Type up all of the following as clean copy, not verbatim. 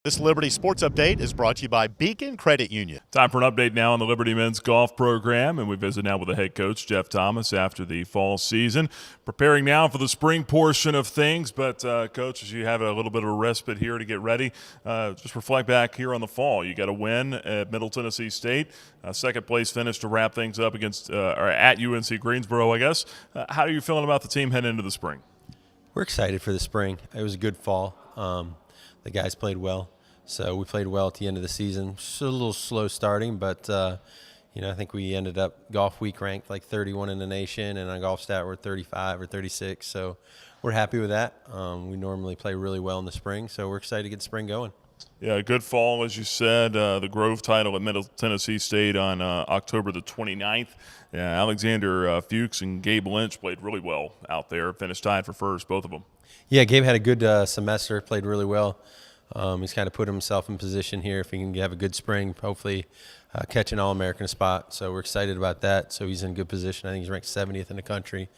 This Liberty Sports Update is brought to you by Beacon Credit Union. Time for an update now on the Liberty men's golf program, and we visit now with the head coach, Jeff Thomas, after the fall season. Preparing now for the spring portion of things, but Coach, as you have a little bit of a respite here to get ready, just reflect back here on the fall. You got a win at Middle Tennessee State, second place finish to wrap things up against or at UNC Greensboro, I guess. How are you feeling about the team heading into the spring? We're excited for the spring. It was a good fall. The guys played well, so we played well at the end of the season. Just a little slow starting, but I think we ended up Golf Week ranked like 31 in the nation, and on GolfStat we're 35 or 36. So we're happy with that. We normally play really well in the spring, so we're excited to get spring going. Yeah, good fall, as you said. The Grove title at Middle Tennessee State on October the 29th. Yeah, Alexander Fuchs and Gabe Lynch played really well out there. Finished tied for first, both of them. Yeah, Gabe had a good semester, played really well. He's kind of put himself in position here if he can have a good spring, hopefully catch an All-American spot. So we're excited about that. So he's in good position. I think he's ranked 70th in the country.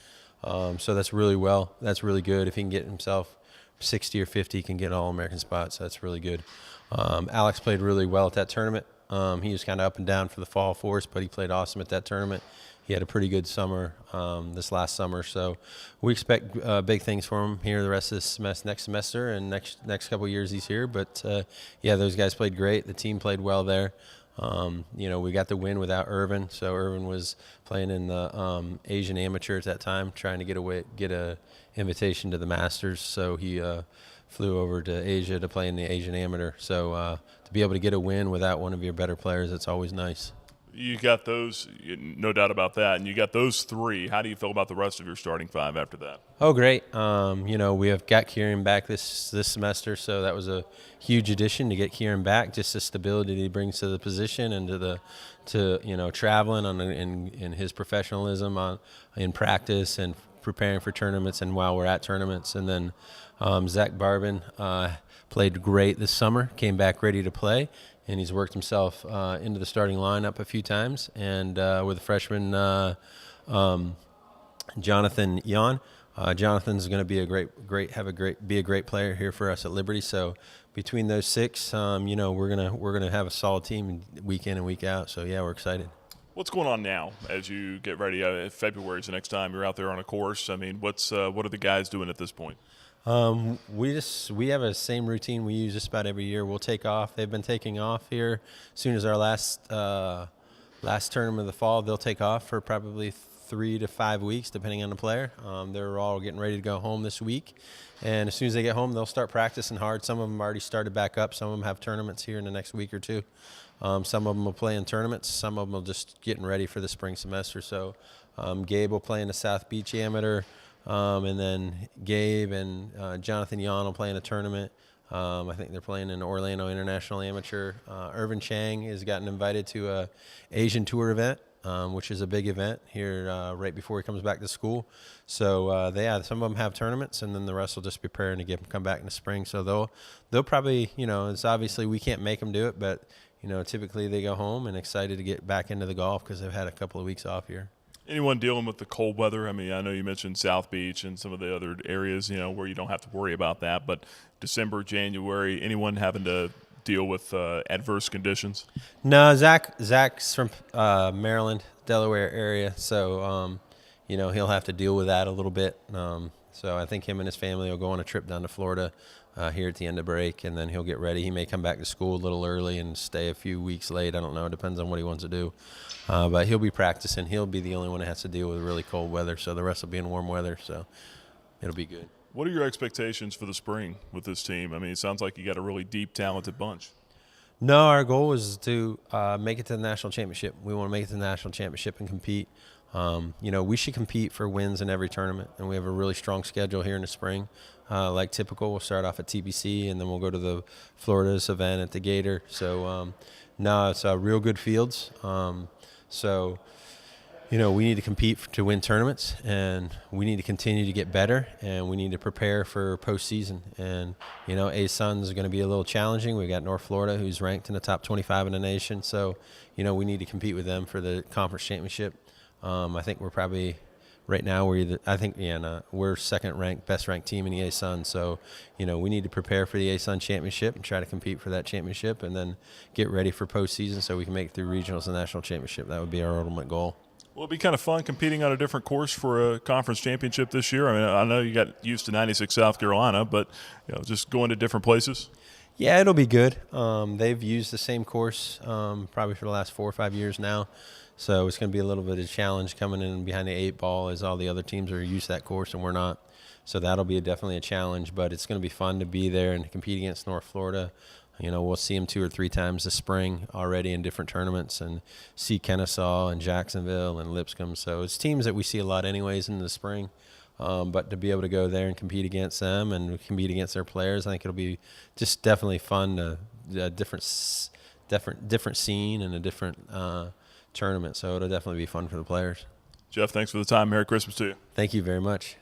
So that's really well. That's really good. If he can get himself 60 or 50, he can get an All-American spot. So that's really good. Alex played really well at that tournament. He was kind of up and down for the fall for us, but he played awesome at that tournament. He had a pretty good summer this last summer, so we expect big things for him here the rest of this next semester and next couple of years he's here. But yeah, those guys played great. The team played well there. We got the win without Irvin, so Irvin was playing in the Asian Amateur at that time, trying to get a invitation to the Masters. So he flew over to Asia to play in the Asian Amateur. So to be able to get a win without one of your better players, it's always nice. You got those, no doubt about that, and you got those three. How do you feel about the rest of your starting five after that? Oh, great. We have got Kieran back this semester, so that was a huge addition to get Kieran back. Just the stability he brings to the position and to traveling in his professionalism in practice and preparing for tournaments and while we're at tournaments. And then Zach Barbin played great this summer, came back ready to play. And he's worked himself into the starting lineup a few times. And with the freshman Jonathan Yan, Jonathan's going to be a great player here for us at Liberty. So between those six, we're gonna have a solid team week in and week out. So yeah, we're excited. What's going on now as you get ready? February is the next time you're out there on a course. I mean, what are the guys doing at this point? We have a same routine we use just about every year. We'll take off. They've been taking off here as soon as our last tournament of the fall. They'll take off for probably 3 to 5 weeks, depending on the player. They're all getting ready to go home this week, and as soon as they get home, they'll start practicing hard. Some of them already started back up. Some of them have tournaments here in the next week or two. Some of them will play in tournaments. Some of them will just getting ready for the spring semester. So Gabe will play in the South Beach Amateur. And then Gabe and Jonathan Yan will play in a tournament. I think they're playing in Orlando International Amateur. Irvin Chang has gotten invited to a Asian Tour event, which is a big event here right before he comes back to school. So some of them have tournaments, and then the rest will just be preparing to come back in the spring. So they'll probably, it's obviously we can't make them do it, but typically they go home and excited to get back into the golf because they've had a couple of weeks off here. Anyone dealing with the cold weather? I mean, I know you mentioned South Beach and some of the other areas, where you don't have to worry about that. But December, January, anyone having to deal with adverse conditions? No, Zach's from Maryland, Delaware area, so he'll have to deal with that a little bit. So I think him and his family will go on a trip down to Florida here at the end of break, and then he'll get ready. He may come back to school a little early and stay a few weeks late. I don't know. It depends on what he wants to do. But he'll be practicing. He'll be the only one that has to deal with really cold weather, so the rest will be in warm weather, so it'll be good. What are your expectations for the spring with this team? I mean, it sounds like you got a really deep, talented bunch. No, our goal is to make it to the national championship. We want to make it to the national championship and compete. We should compete for wins in every tournament, and we have a really strong schedule here in the spring. Like typical, we'll start off at TBC, and then we'll go to the Florida's event at the Gator. So, it's real good fields. So, we need to compete to win tournaments, and we need to continue to get better, and we need to prepare for postseason. And, ASUN is going to be a little challenging. We got North Florida, who's ranked in the top 25 in the nation. So, we need to compete with them for the conference championship. I think we're probably right now we're second ranked, best ranked team in the ASUN. So, we need to prepare for the ASUN championship and try to compete for that championship, and then get ready for postseason so we can make it through regionals and national championship. That would be our ultimate goal. Will it be kind of fun competing on a different course for a conference championship this year? I mean, I know you got used to 96 South Carolina, but just going to different places. Yeah, it'll be good. They've used the same course probably for the last 4 or 5 years now. So it's going to be a little bit of a challenge coming in behind the 8 ball, as all the other teams are used to that course and we're not. So that'll be definitely a challenge, but it's going to be fun to be there and compete against North Florida. We'll see them 2 or 3 times this spring already in different tournaments, and see Kennesaw and Jacksonville and Lipscomb. So it's teams that we see a lot anyways in the spring. But to be able to go there and compete against them and compete against their players, I think it'll be just definitely fun. A different scene and a different tournament. So it'll definitely be fun for the players. Jeff, thanks for the time. Merry Christmas to you. Thank you very much.